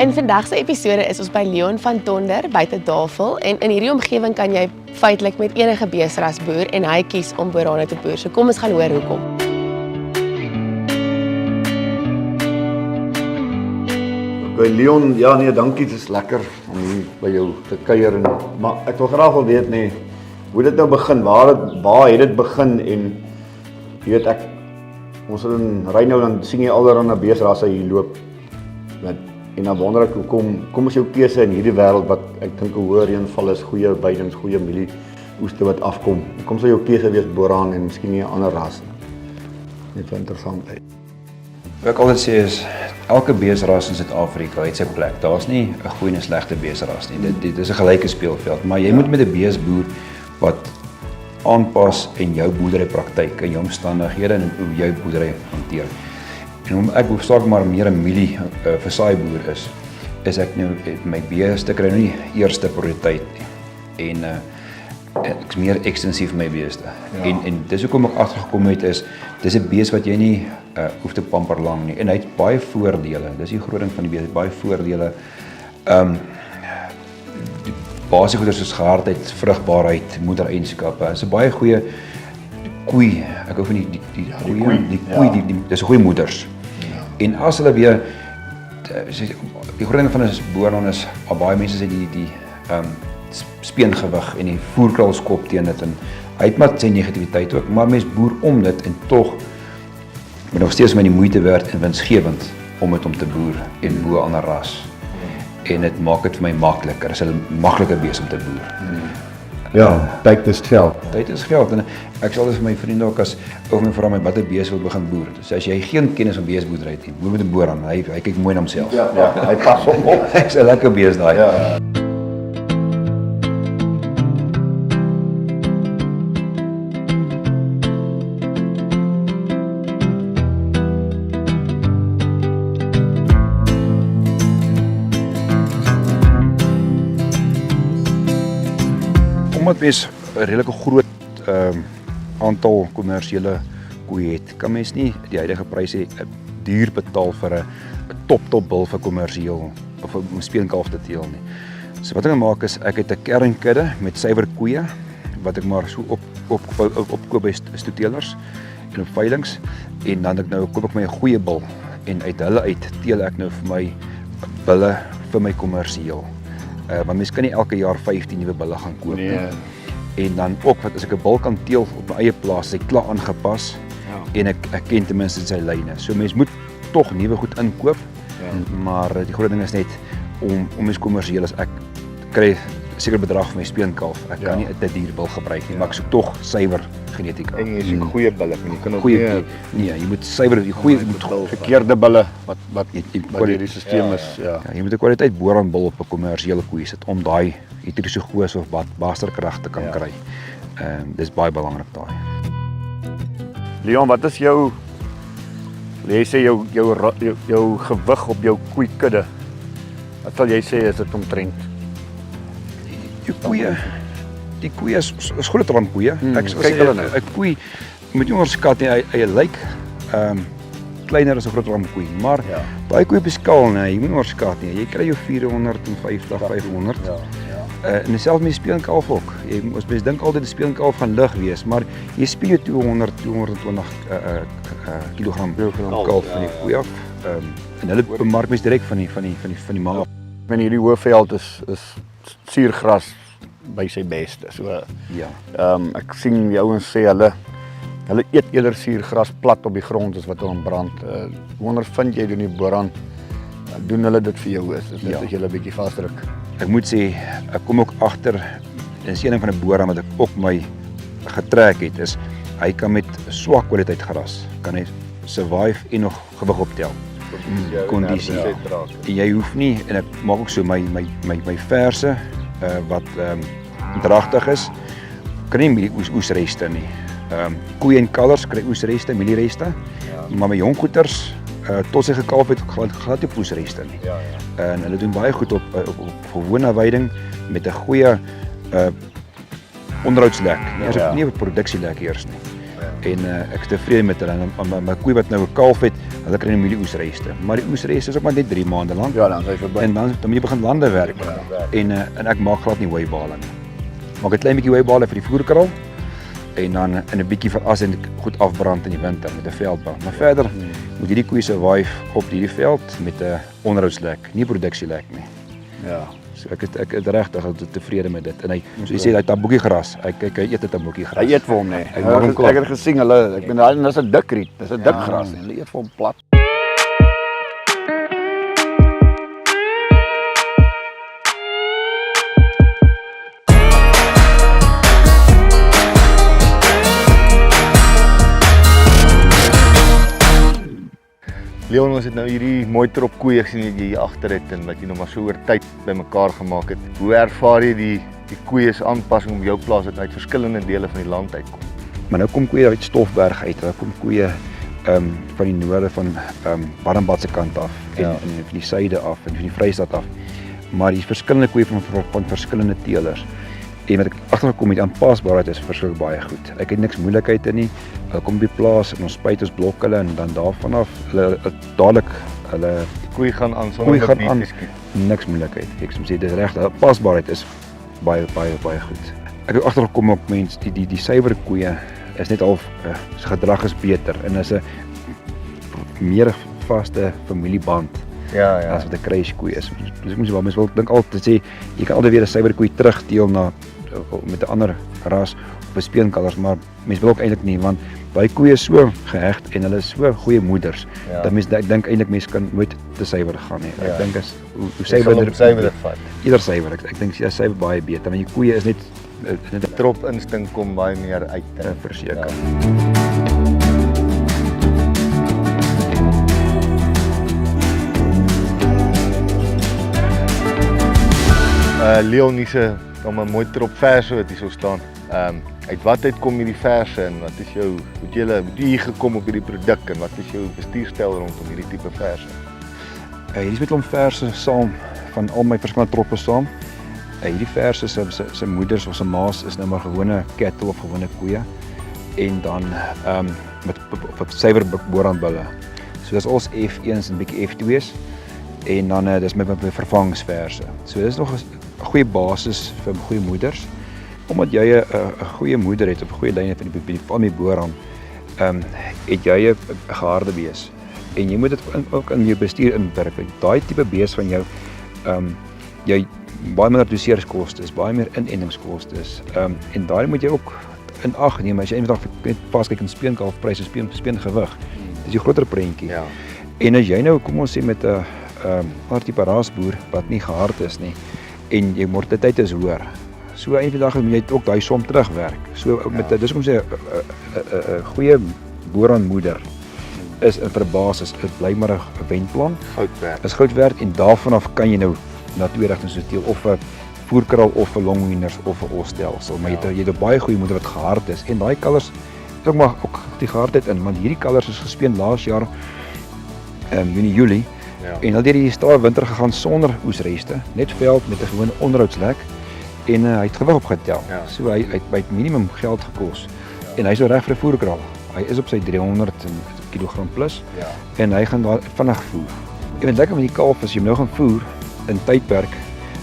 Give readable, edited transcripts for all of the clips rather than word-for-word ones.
In vandag se episode is ons by Leon van Tonder buite Davel en in hierdie omgewing kan jy feitelik met enige beesras boer en hy kies om boerane te boer. So kom ons gaan hoor hoekom. By Leon, ja nee, dankie, dit is lekker om hier by jou te kuier en maar ek wil graag wil weet nee, hoe dit nou begin, waar het dit begin en jy weet ons ry nou dan sien jy allerhande beesrasse hier loop. En dan wonder ek hoekom is jou keuse in hierdie wêreld wat ek dink 'n hoë reënval is, goeie weidings, goeie mielieoeste wat afkom. Hoekom sou jou keuse wees Boeraan en miskien nie 'n ander ras nie? Net interessant uit. Wat ek altyd sê is elke beesras in Suid-Afrika het sy plek. Daar's nie 'n goeie en 'n slegte beesras nie. Dit is 'n gelyke speelveld, maar jy moet met 'n bees boer wat aanpas in jou boerderypraktyk, in jou omstandighede en hoe jou boerdery hanteer. En omdat ek hoofsaaklik maar meer 'n mielie versaai boer is ek nou my beeste kry nou nie eerste prioriteit nie. En ek is meer ekstensief met my beeste. Ja. En dis hoekom ek agtergekom het is dis 'n bees wat jy nie hoef te pamper lang nie en hy het baie voordele. Dis die groot ding van die bees, baie voordele. Basiese goeders soos gehardheid, vrugbaarheid, moedereienskappe. Dis 'n baie goeie koei. Ek hou van die koei, dis 'n goeie moeders. Ja. En as hulle weer die groot ding van 'n boerman is baie mense sê die speengewig en die voerkraalskop teen dit en hy het maar sy negativiteit ook, maar mens boer om dit en tog moet nog steeds my die moeite werd en winsgewend om dit om te boer en bo 'n ander ras. En dit maak dit vir my makliker. Dit is 'n makliker bees om te boer. Ja, tyd is geld. Tyd is geld en ek sal dit vir my vriende ook as of my vra my watter bees wil begin boer. So as jy geen kennis van beesboerdery het nie, boer met 'n Boeraan. Hy kyk mooi na homself. Ja, hy pas hom op. Hy's 'n lekker bees daai. Ja. Omdat mens 'n redelike groot aantal kommersiële koeie het, kan mens nie die huidige pryse duur betaal vir 'n top bil vir kommersieel of 'n speenkalf te teel nie. So wat ek maak is ek het 'n kernkudde met suiwer koeie wat ek maar so opkoop by stoetelers en op veilings en dan koop ek my 'n goeie bil en uit hulle uit teel ek nou vir my bulle vir my kommersieel. Want mens kan nie elke jaar 15 nuwe bulle gaan koop nie. Nee. En dan ook wat as ek 'n bil kan teel op my eie plaas, hy klaar aangepas en ek ken ten minste sy lyne. So mens moet tog nuwe goed inkoop. Ja. Maar die groot ding is net om mens kommersieel as ek kry 'n sekere bedrag vir my speenkalf. Ek kan nie 'n te duur bil gebruik nie, maar ek soek tog suiwer genetika. En jy soek goeie bulle, jy kan ook nee, jy moet suiwer, die goeie verkeerde bulle wat hierdie stelsel is, ja. Jy moet 'n kwaliteit Boeraan bil op 'n kommersiële koei sit om daai heterosogose of basterkrag te kan kry. Dis baie belangrik daai. Leon, wat is jou jy sê jou gewig op jou koeikudde? Wat sal jy sê is dit omtrent? Die koeie is groot ramkoeie. Ek sê kyk hulle nou. 'n koei moet jy onderskat nie, hy lyk kleiner as 'n groot ramkoei, maar daai koei op die skaal nee, jy moet onderskat nie. Jy kry jou 450, 500. En dieselfde met die speenkalf ook. Ons mens dink altyd die speenkalf gaan lig wees, maar jy speel jou 220 kilogram kalf van die koei af. En hulle bemark mens direk van die maag. En hierdie hoëveld is suurgras by sy beste. So ek sien die ouens sê hulle eet eerder suurgras plat op die grond as wat hulle brand. Hoe ondervind jy doen die Boeraan? Doen hulle dit vir jou is dit as jy 'n bietjie vasdruk? Ek moet sê ek kom ook agter en sien een van 'n Boeraan wat ek ook my getrek het is hy kan met swak kwaliteit gras kan hy survive en nog gewig optel. Kondisie. Jy hoef nie en ek maak ook so my verse wat dragtig is kan nie oesreste nie. Koeie en kalvers kry oesreste, mieliereste. Maar my jong goeters tot sy gekalf het glad nie oesreste nie. En hulle doen baie goed op gewone weiding met 'n goeie onderhoudslek. Nie 'n produksielek eers nie. En ek is tevrede met hulle. En my koei wat nou 'n kalf het, hulle kry nou mielieoesreste. Maar die oesreste is ook maar net 3 maande lank. Ja, dan is hy verby. En dan moet jy begin lande werk. En ek maak glad nie weibale nie. Maak 'n klein bietjie weibale vir die voerkraal en dan in 'n bietjie van as en goed afbrand in die winter met 'n veldbou. Maar verder moet hierdie koei survive op hierdie veld met 'n onderhoudslek, nie produksielek nie. Ja. So ek is regtig tevrede met dit. En hy, soos jy sê, hy tamboekie gras. Hy eet 'n tamboekie gras. Hy eet vir hom nê. Hy maak hom klaar. Ek het gesien hulle, ek bedoel dis 'n dik riet, dis 'n dik gras en hulle eet vir hom plat. Leon, ons het nou hierdie mooi trop koeie gesien wat jy hier agter het en wat jy nog maar so oor tyd bymekaar gemaak het. Hoe ervaar jy die koeie se aanpassing op jou plaas wat uit verskillende dele van die land uitkom? Maar nou kom koeie uit Stofberg uit. Daar kom koeie van die noorde van Warmbad se kant af en van die suide af en van die Vrystaat af. Maar die verskillende koeie van verskillende teelers. En wat ek agtergekom het, aanpasbaarheid is verskriklik baie goed. Ek het niks moeilikheid in nie. Hulle kom by die plaas en ons spuit ons blok hulle en dan daarvan af hulle dadelik hulle Koei gaan aan sonder gaan om aan, te skiet. niks moeilikheid. Ek sê dis reg, aanpasbaarheid is baie goed. Ek het agtergekom op mense die suiwer koeie is net al se gedrag is beter en is 'n meer vaste familieband. Ja. As wat 'n crash koei is. Dus ek moet sê, mense wil dink altyd sê jy kan altyd weer 'n suiwer koei terugdeel na met 'n ander ras of 'n speenkalvers, maar mense wil ook eintlik nie want baie koeie is so geheg en hulle is so goeie moeders. Dat mense ek dink eintlik mense kan nooit te suiwer gaan nie. Ek dink as hoe suiwer vat. Ieder suiwer. Ek dink jy suiwer baie beter want die koeie is net 'n Trop instink kom baie meer uit. verseker. Leon hierse dan 'n mooi trop verse wat hier so staan. Uit wat uit kom hierdie verse en wat is jou hoe het jy hier gekom op hierdie produk en wat is jou bestuurstyl rondom hierdie tipe verse? Hierdie is met hom verse saam van al my verskillende troppe saam. Hierdie verse se moeders of se ma's is nou maar gewone cattle of gewone koeie en dan met suiwer boorhandbulle. So dis ons F1s en bietjie F2s en dan dis met vervangingsverse. So dis nog 'n goeie basis vir goeie moeders. Omdat jy 'n goeie moeder het op 'n goeie lyn het van die boorhand, het jy 'n geharde bees. En jy moet dit ook in jou bestuur inwerk. Daai tipe bees van jou jy baie minder doseringskoste, baie meer inentingskoste. En daai moet jy ook in ag neem as jy eendag net pas kyk in speenkalfpryse, speengewig. Dis 'n groter prentjie. Ja. En as jy nou kom ons sê met 'n ander tipe rasboer wat nie gehard is nie en jou mortaliteit is hoër. So eendag moet jy ook daai som terugwerk. So met dis kom sê 'n goeie boorhandmoeder is vir basis, dit bly maar 'n wenplan. Goud werd. Is goud werd en daarvan af kan jy nou na twee rigtings steel of 'n voerkraal of 'n longwieners of 'n osstelsel. Maar jy het 'n baie goeie moeder wat gehard is en daai kalvers is ook maar ook die gehardheid in, want hierdie kalvers is gespeen laas jaar Junie. Ja. En hulle het hierdie staal winter gegaan sonder oesreste, net veld met 'n gewone onderhoudslek en hy het gewig opgetel. Ja. So hy het by minimum geld gekos. En hy's so reg vir 'n voerkraal. Hy is op sy 300 kg plus en hy gaan daar vinnig voer. En wat lekker met die kalf as jy hom nou gaan voer in tydperk,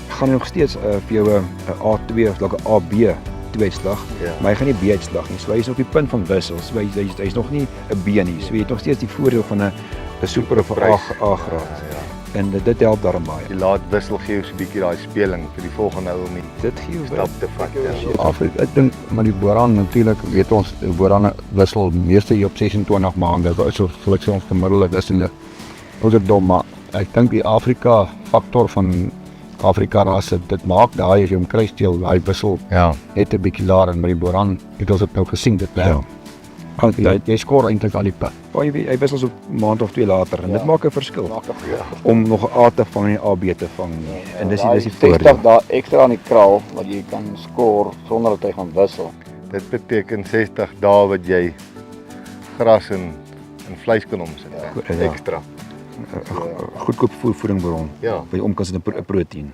gaan hy nog steeds vir jou 'n A2 of dalk 'n AB 2 uitslag, maar hy gaan nie B uitslag nie. So hy is op die punt van wissel. So hy's nog nie 'n B nie. So jy het nog steeds die voordeel van 'n super of 'n A graad. En dit help daarom baie. Die laat wissel gee jou so 'n bietjie daai speling vir die volgende ou om Dit gee jou stap te vat. Afrika, ek dink maar die booraan natuurlik, weet ons, die booraan wissel meeste hier op 26 maande, so gelyk ons gemiddeld is hulle ouderdom, maar ek dink die Afrika faktor van Afrika rasse, dit maak daai as jy hom kry steel, hy wissel net 'n bietjie laer en met die booraan het ons dit nou gesien dit werk. Jy skoor eintlik al die pad. Hy wissel so 'n maand of 2 later en dit maak 'n verskil. Om nog 'n A te vang en 'n AB te vang. En dis die voordeel. 60 dae ekstra aan die kraal wat jy kan skoor sonder dat hy gaan wissel. Dit beteken 60 dae wat jy gras en vleis kan omsit. Ekstra. 'n Goedkoop voedingbron. Ja. Wat jy om kan sit in 'n proteïen.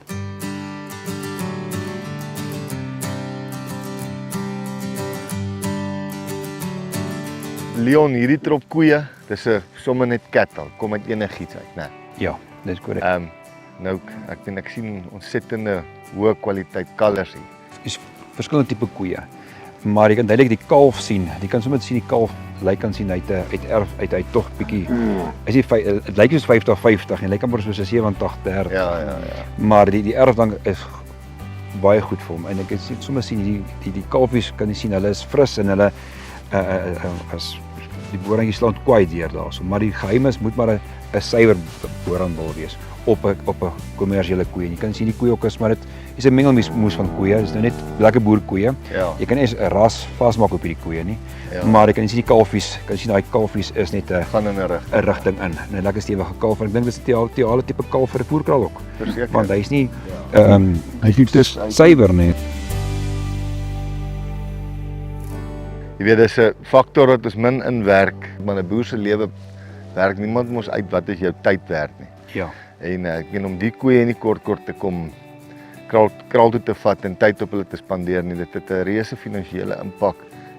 Leon, hierdie trop koeie, dis 'n sommer net cattle, kom uit enigiets uit, né? Ja, dis korrek. Nou ek sien ontsettende hoë kwaliteit kalvers hier. Is verskillende tipe koeie. Maar jy kan duidelik die kalf sien. Jy kan sommer sien die kalf kan sien hy tog bietjie. Is dit lyk soos 50-50 en lyk amper soos 'n 70-30. Ja. Maar die erfdrank is baie goed vir hom en ek kan sommer sien die kalfies kan jy sien hulle is fris en hulle as die boerantjie slaan kwaai deur daarso, maar die geheim is moet maar 'n suiwer boerantbul wees op 'n kommersiële koei. En jy kan sien die koei ook is maar dit is 'n mengelmoes van koeie. Dit is nou net lekker boerkoeie. Ja. Jy kan nie 'n ras vasmaak op hierdie koeie nie. Ja. Maar jy kan sien die kalfies, daai kalfies is net 'n Gaan in 'n rigting in. 'n lekker stewige kalf en ek dink dis 'n ideale tipe kalf vir 'n voerkraal ook. Verseker. Want hy's nie Hy's nie te suiwer nie. Jy weet, dis 'n faktor wat ons min inwerk, maar 'n boer se lewe werk niemand mos uit wat is jou tyd werd nie. Ja. En ek meen om die koeie in die kort te kom kraal toe te vat en tyd op hulle te spandeer nie, dit het 'n reuse finansiële impak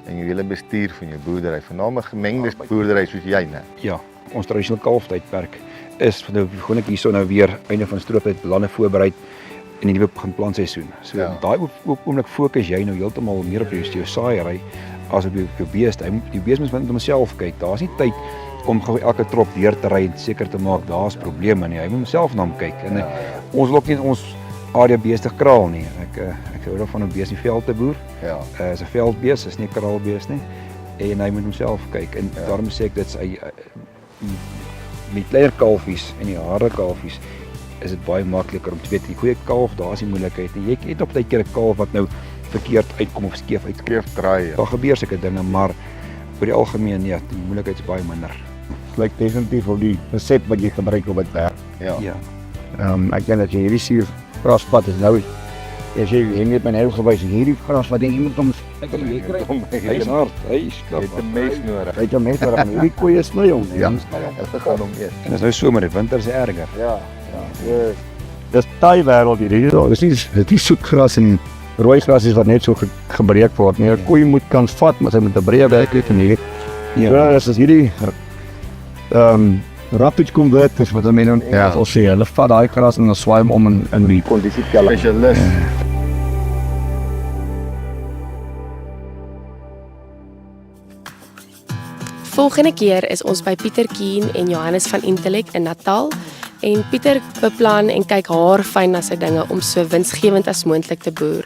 in jou hele bestuur van jou boerdery, veral 'n gemengde boerdery soos jy, né? Ja, ons tradisionele kalftydperk is nou gewoonlik hierso nou weer einde van strooptyd lande voorberei in die nuwe begin plantseisoen. So Ja. daai oomblik fokus jy nou heeltemal meer op jou saaiery as op jou beeste. Die beeste moet net homself kyk. Daar's nie tyd om gou elke trop deur te ry en seker te maak daar's probleme nie. Hy moet homself na hom kyk. En ons wil ook nie ons area beeste kraal nie. Ek hou daarvan om beeste in veld te boer. Ja. Is 'n veldbees, is nie 'n kraalbees nie. En hy moet homself kyk. En daarom sê ek dit hy met kleiner kalfies en die harde kalfies is dit baie makliker om te weet die goeie kalf, daar's die moeilikheid. En jy het op tyd keer 'n kalf wat nou verkeerd uitkom of skeef uitkom. Skeef draai. Daar gebeur sulke dinge, maar oor die algemeen ja, die moeilikheid is baie minder. lyk definitief op die resep wat jy gebruik op dit werk. Ja. Ja. Ek dink dat jy hierdie suur graspad is nou as jy net my nou gewys hierdie gras wat jy moet hom Hy is hard, hy is knap. Het 'n mes nodig. Weet jy mense wat hierdie koeie is nou jong. Ja. Dit gaan hom eet. En dis nou somer, die winter is erger. Ja. Dis taai wêreld hierdie. Dis nie dit is soet gras en rooi gras is wat net so gebreek word nie. 'n Koei moet kan vat, maar sy moet 'n breë werk hê en hierdie. Ja, dis hierdie rapid converters wat mense nou al sê, hulle vat daai gras en hulle swaai hom om in die kondisiekelle. Spesialis. Volgende keer is ons by Pieter Keen en Johannes van Intellect in Natal en Pieter beplan en kyk haar fyn na sy dinge om so winsgewend as moontlik te boer.